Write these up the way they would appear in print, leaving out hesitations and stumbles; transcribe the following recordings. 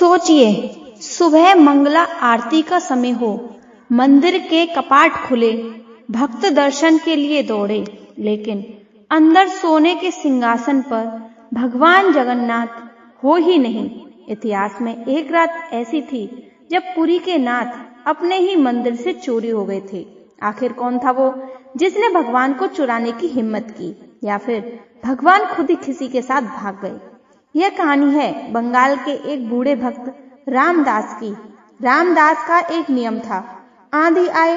सोचिए, सुबह मंगला आरती का समय हो, मंदिर के कपाट खुले, भक्त दर्शन के लिए दौड़े, लेकिन अंदर सोने के सिंहासन पर भगवान जगन्नाथ हो ही नहीं। इतिहास में एक रात ऐसी थी जब पुरी के नाथ अपने ही मंदिर से चोरी हो गए थे। आखिर कौन था वो जिसने भगवान को चुराने की हिम्मत की, या फिर भगवान खुद ही किसी के साथ भाग गए? यह कहानी है बंगाल के एक बूढ़े भक्त रामदास की। रामदास का एक नियम था, आंधी आए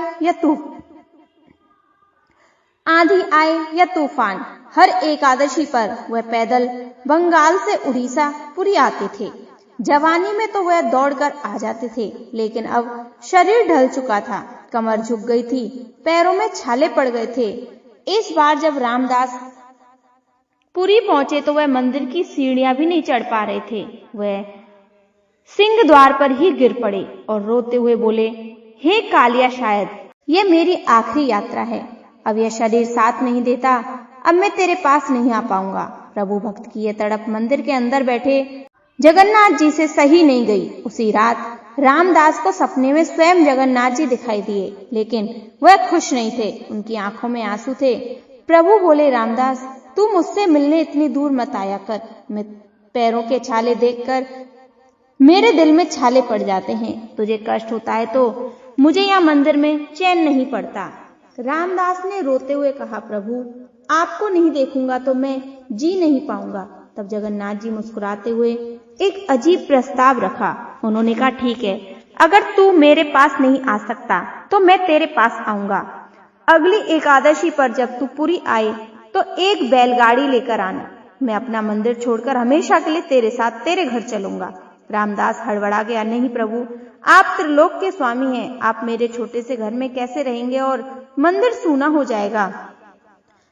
या तूफान, हर एकादशी पर वह पैदल बंगाल से उड़ीसा पुरी आते थे। जवानी में तो वह दौड़कर आ जाते थे, लेकिन अब शरीर ढल चुका था, कमर झुक गई थी, पैरों में छाले पड़ गए थे। इस बार जब रामदास पुरी पहुंचे तो वह मंदिर की सीढ़ियां भी नहीं चढ़ पा रहे थे। वह सिंह द्वार पर ही गिर पड़े और रोते हुए बोले, हे कालिया, शायद ये मेरी आखिरी यात्रा है। अब यह शरीर साथ नहीं देता, अब मैं तेरे पास नहीं आ पाऊंगा। प्रभु भक्त की यह तड़प मंदिर के अंदर बैठे जगन्नाथ जी से सही नहीं गई। उसी रात रामदास को सपने में स्वयं जगन्नाथ जी दिखाई दिए, लेकिन वह खुश नहीं थे, उनकी आंखों में आंसू थे। प्रभु बोले, रामदास, तू मुझसे मिलने इतनी दूर मत आया कर। मैं पैरों के छाले देखकर मेरे दिल में छाले पड़ जाते हैं। तुझे कष्ट होता है तो मुझे यहाँ मंदिर में चैन नहीं पड़ता। रामदास ने रोते हुए कहा, प्रभु, आपको नहीं देखूंगा तो मैं जी नहीं पाऊंगा। तब जगन्नाथ जी मुस्कुराते हुए एक अजीब प्रस्ताव रखा। उन्होंने कहा, ठीक है, अगर तू मेरे पास नहीं आ सकता तो मैं तेरे पास आऊंगा। अगली एकादशी पर जब तू पुरी आए तो एक बैलगाड़ी लेकर आना। मैं अपना मंदिर छोड़कर हमेशा के लिए तेरे साथ तेरे घर चलूंगा। रामदास हड़बड़ा गया, नहीं प्रभु, आप त्रिलोक के स्वामी हैं, आप मेरे छोटे से घर में कैसे रहेंगे और मंदिर सूना हो जाएगा।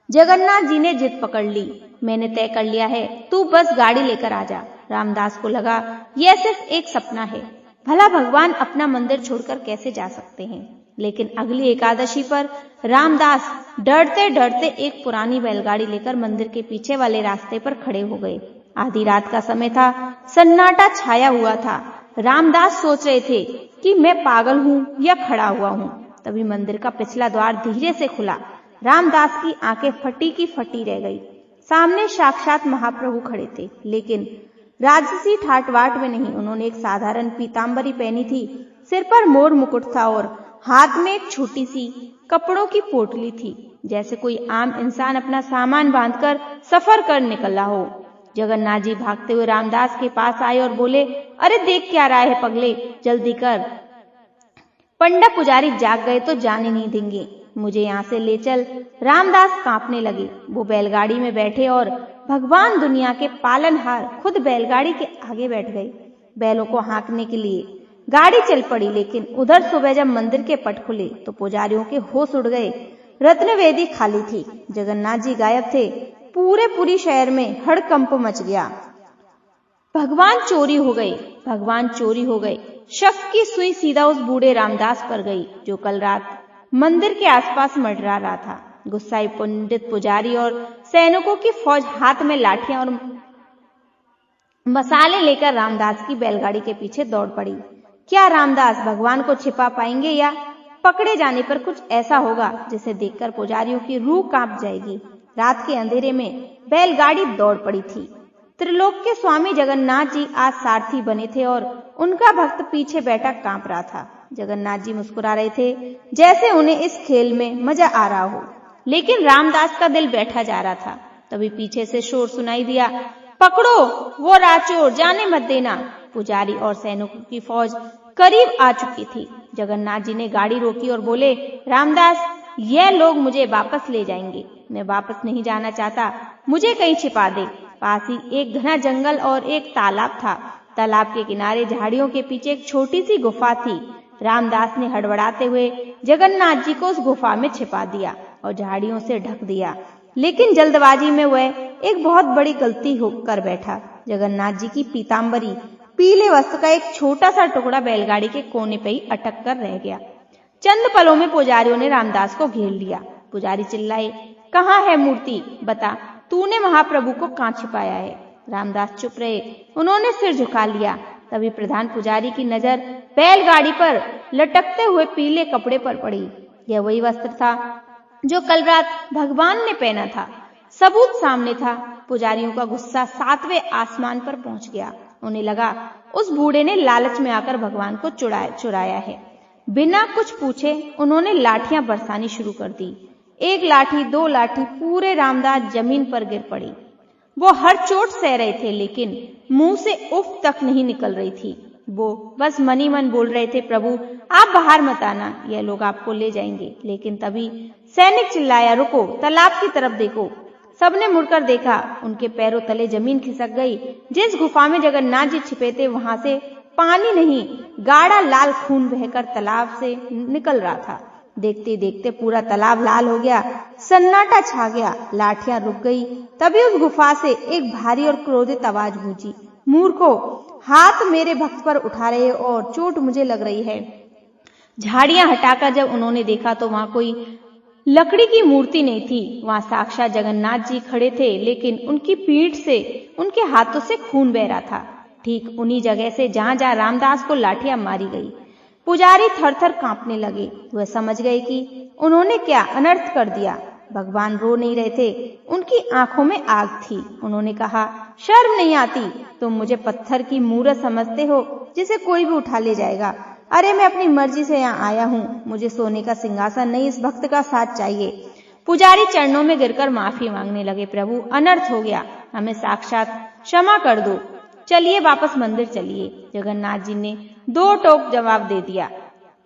जगन्नाथ जी ने जिद पकड़ ली, मैंने तय कर लिया है, तू बस गाड़ी लेकर आ जा। रामदास को लगा यह सिर्फ एक सपना है, भला भगवान अपना मंदिर छोड़कर कैसे जा सकते हैं। लेकिन अगली एकादशी पर रामदास डरते डरते एक पुरानी बैलगाड़ी लेकर मंदिर के पीछे वाले रास्ते पर खड़े हो गए। आधी रात का समय था, सन्नाटा छाया हुआ था। रामदास सोच रहे थे कि मैं पागल हूं या खड़ा हुआ हूं। तभी मंदिर का पिछला द्वार धीरे से खुला। रामदास की आंखें फटी की फटी रह गई। सामने साक्षात महाप्रभु खड़े थे, लेकिन राजसी ठाटबाट में नहीं। उन्होंने एक साधारण पीतांबरी पहनी थी, सिर पर मोर मुकुट था और हाथ में एक छोटी सी कपड़ों की पोटली थी, जैसे कोई आम इंसान अपना सामान बांधकर सफर कर निकला हो। जगन्नाथ जी भागते हुए रामदास के पास आए और बोले, अरे देख क्या रहा है पगले, जल्दी कर, पंडा पुजारी जाग गए तो जाने नहीं देंगे, मुझे यहाँ से ले चल। रामदास कांपने लगे। वो बैलगाड़ी में बैठे और भगवान दुनिया के पालनहार खुद बैलगाड़ी के आगे बैठ गए, बैलों को हाँकने के लिए। गाड़ी चल पड़ी, लेकिन उधर सुबह जब मंदिर के पट खुले तो पुजारियों के होश उड़ गए। रत्नवेदी खाली थी, जगन्नाथ जी गायब थे। पूरे शहर में हड़कंप मच गया। भगवान चोरी हो गए। शक की सुई सीधा उस बूढ़े रामदास पर गई, जो कल रात मंदिर के आसपास मंडरा रहा था। गुस्साई पंडित, पुजारी और सैनिकों की फौज हाथ में लाठियां और मसाले लेकर रामदास की बैलगाड़ी के पीछे दौड़ पड़ी। क्या रामदास भगवान को छिपा पाएंगे, या पकड़े जाने पर कुछ ऐसा होगा जिसे देखकर पुजारियों की रूह कांप जाएगी। रात के अंधेरे में बैलगाड़ी दौड़ पड़ी थी। त्रिलोक के स्वामी जगन्नाथ जी आज सारथी बने थे और उनका भक्त पीछे बैठा कांप रहा था। जगन्नाथ जी मुस्कुरा रहे थे, जैसे उन्हें इस खेल में मजा आ रहा हो, लेकिन रामदास का दिल बैठा जा रहा था। तभी पीछे से शोर सुनाई दिया, पकड़ो वो राचोर, जाने मत देना। पुजारी और सैनिकों की फौज करीब आ चुकी थी। जगन्नाथ जी ने गाड़ी रोकी और बोले, रामदास, यह लोग मुझे वापस ले जाएंगे, मैं वापस नहीं जाना चाहता, मुझे कहीं छिपा दे। पास ही एक घना जंगल और एक तालाब था। तालाब के किनारे झाड़ियों के पीछे एक छोटी सी गुफा थी। रामदास ने हड़बड़ाते हुए जगन्नाथ जी को उस गुफा में छिपा दिया और झाड़ियों से ढक दिया, लेकिन जल्दबाजी में वह एक बहुत बड़ी गलती कर बैठा। जगन्नाथ जी की पीतांबरी, पीले वस्त्र का एक छोटा सा टुकड़ा बैलगाड़ी के कोने पे ही अटक कर रह गया। चंद पलों में पुजारियों ने रामदास को घेर लिया। पुजारी चिल्लाए, कहाँ है मूर्ति, बता, तूने महाप्रभु को कहाँ छिपाया है। रामदास चुप रहे, उन्होंने सिर झुका लिया। तभी प्रधान पुजारी की नजर बैलगाड़ी पर लटकते हुए पीले कपड़े पर पड़ी। यह वही वस्त्र था जो कल रात भगवान ने पहना था। सबूत सामने था। पुजारियों का गुस्सा 7वें आसमान पर पहुंच गया। उन्हें लगा उस बूढ़े ने लालच में आकर भगवान को चुराया है। बिना कुछ पूछे उन्होंने लाठियां बरसानी शुरू कर दी। 1 लाठी, 2 लाठी, पूरे रामदास जमीन पर गिर पड़ी। वो हर चोट सह रहे थे, लेकिन मुंह से उफ तक नहीं निकल रही थी। वो बस मनी मन बोल रहे थे, प्रभु आप बाहर मत आना, यह लोग आपको ले जाएंगे। लेकिन तभी सैनिक चिल्लाया, रुको, तालाब की तरफ देखो। सबने मुड़कर देखा। उनके पैरों तले जमीन खिसक गई। जिस गुफा में जगन्नाथ जी छिपे थे वहां से पानी नहीं, गाढ़ा लाल खून बहकर तालाब से निकल रहा था। देखते देखते पूरा तालाब लाल हो गया। सन्नाटा छा गया। लाठियां रुक गई। तभी उस गुफा से एक भारी और क्रोधित आवाज गूंजी, मूर्खो, हाथ मेरे भक्त पर उठा रहे हो और चोट मुझे लग रही है। झाड़ियां हटाकर जब उन्होंने देखा तो वहां कोई लकड़ी की मूर्ति नहीं थी। वहां साक्षात जगन्नाथ जी खड़े थे, लेकिन उनकी पीठ से, उनके हाथों से खून बह रहा था, ठीक उन्हीं जगह से जहां जहां रामदास को लाठियां मारी गई। पुजारी थर-थर कांपने लगे। वह समझ गए कि उन्होंने क्या अनर्थ कर दिया। भगवान रो नहीं रहे थे, उनकी आंखों में आग थी। उन्होंने कहा, शर्म नहीं आती? तुम मुझे पत्थर की मूरत समझते हो जिसे कोई भी उठा ले जाएगा? अरे मैं अपनी मर्जी से यहाँ आया हूँ। मुझे सोने का सिंहासन नहीं, इस भक्त का साथ चाहिए। पुजारी चरणों में गिरकर माफी मांगने लगे, प्रभु अनर्थ हो गया, हमें साक्षात क्षमा कर दो, चलिए वापस मंदिर चलिए। जगन्नाथ जी ने 2 टोक जवाब दे दिया,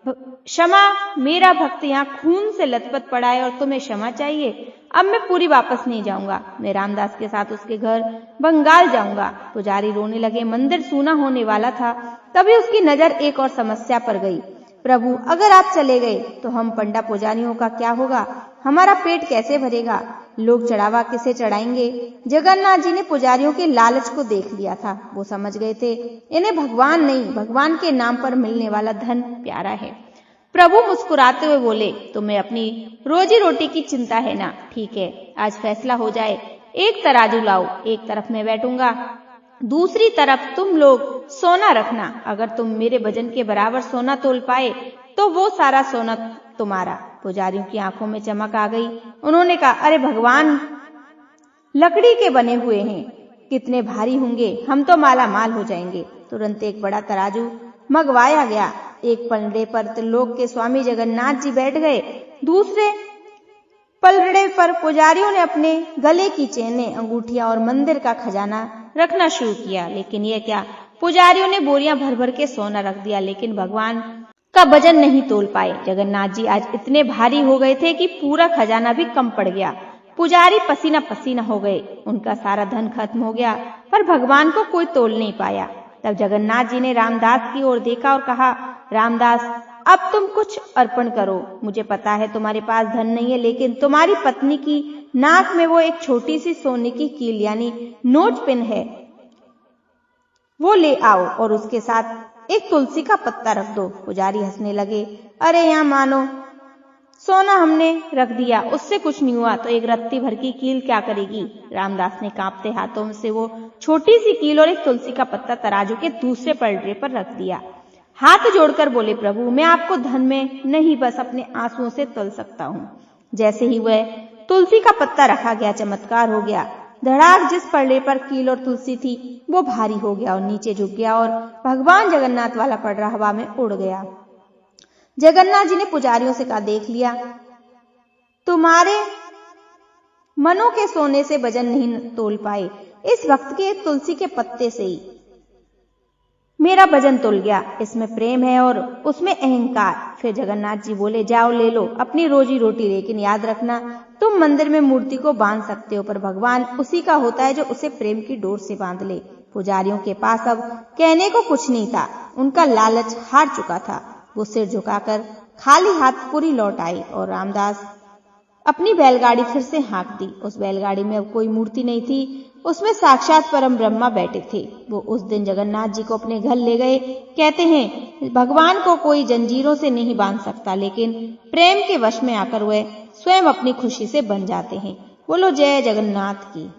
क्षमा? मेरा भक्त यहाँ खून से लथपथ पड़ा है और तुम्हें क्षमा चाहिए? अब मैं पूरी वापस नहीं जाऊंगा। मैं रामदास के साथ उसके घर बंगाल जाऊंगा। पुजारी रोने लगे। मंदिर सूना होने वाला था। तभी उसकी नजर एक और समस्या पर गई। प्रभु अगर आप चले गए तो हम पंडा पुजारियों का क्या होगा? हमारा पेट कैसे भरेगा? लोग चढ़ावा किसे चढ़ाएंगे? जगन्नाथ जी ने पुजारियों के लालच को देख लिया था। वो समझ गए थे इन्हें भगवान नहीं, भगवान के नाम पर मिलने वाला धन प्यारा है। प्रभु मुस्कुराते हुए बोले, तुम्हें अपनी रोजी रोटी की चिंता है ना? ठीक है, आज फैसला हो जाए। एक तराजू लाओ, एक तरफ मैं बैठूंगा, दूसरी तरफ तुम लोग सोना रखना। अगर तुम मेरे वजन के बराबर सोना तोल पाए तो वो सारा सोना तुम्हारा। पुजारियों की आंखों में चमक आ गई। उन्होंने कहा, अरे भगवान लकड़ी के बने हुए हैं, कितने भारी होंगे, हम तो माला माल हो जाएंगे। तुरंत एक बड़ा तराजू मंगवाया गया। एक पलड़े पर त्रिलोक के स्वामी जगन्नाथ जी बैठ गए। दूसरे पलड़े पर पुजारियों ने अपने गले की चेनें, अंगूठियां और मंदिर का खजाना रखना शुरू किया। लेकिन यह क्या, पुजारियों ने बोरियां भर भर के सोना रख दिया, लेकिन भगवान का वजन नहीं तोल पाए। जगन्नाथ जी आज इतने भारी हो गए थे कि पूरा खजाना भी कम पड़ गया। पुजारी पसीना पसीना हो गए। उनका सारा धन खत्म हो गया, पर भगवान को कोई तोल नहीं पाया। तब जगन्नाथ जी ने रामदास की ओर देखा और कहा, रामदास अब तुम कुछ अर्पण करो। मुझे पता है तुम्हारे पास धन नहीं है, लेकिन तुम्हारी पत्नी की नाक में वो एक छोटी सी सोने की कील यानी नोज पिन है, वो ले आओ और उसके साथ एक तुलसी का पत्ता रख दो। पुजारी हंसने लगे, अरे यहाँ मानो सोना हमने रख दिया, उससे कुछ नहीं हुआ तो एक रत्ती भर की कील क्या करेगी? रामदास ने कांपते हाथों से वो छोटी सी कील और एक तुलसी का पत्ता तराजू के दूसरे पलड़े पर रख दिया। हाथ जोड़कर बोले, प्रभु मैं आपको धन में नहीं, बस अपने आंसुओं से तोल सकता हूँ। जैसे ही वह तुलसी का पत्ता रखा गया, चमत्कार हो गया। धड़ाक जिस पलड़े पर कील और तुलसी थी वो भारी हो गया और नीचे झुक गया और भगवान जगन्नाथ वाला पलड़ा हवा में उड़ गया। जगन्नाथ जी ने पुजारियों से कहा, देख लिया, तुम्हारे मनों के सोने से वजन नहीं तोल पाए, इस भक्त के एक तुलसी के पत्ते से ही मेरा वजन तुल गया। इसमें प्रेम है और उसमें अहंकार। फिर जगन्नाथ जी बोले, जाओ ले लो अपनी रोजी रोटी, लेकिन याद रखना तुम मंदिर में मूर्ति को बांध सकते हो, पर भगवान उसी का होता है जो उसे प्रेम की डोर से बांध ले। पुजारियों के पास अब कहने को कुछ नहीं था। उनका लालच हार चुका था। वो सिर झुकाकर खाली हाथ पूरी लौट आई और रामदास अपनी बैलगाड़ी फिर से हाँक दी। उस बैलगाड़ी में अब कोई मूर्ति नहीं थी, उसमें साक्षात परम ब्रह्मा बैठे थे। वो उस दिन जगन्नाथ जी को अपने घर ले गए। कहते हैं भगवान को कोई जंजीरों से नहीं बांध सकता, लेकिन प्रेम के वश में आकर वह स्वयं अपनी खुशी से बन जाते हैं। बोलो जय जगन्नाथ की।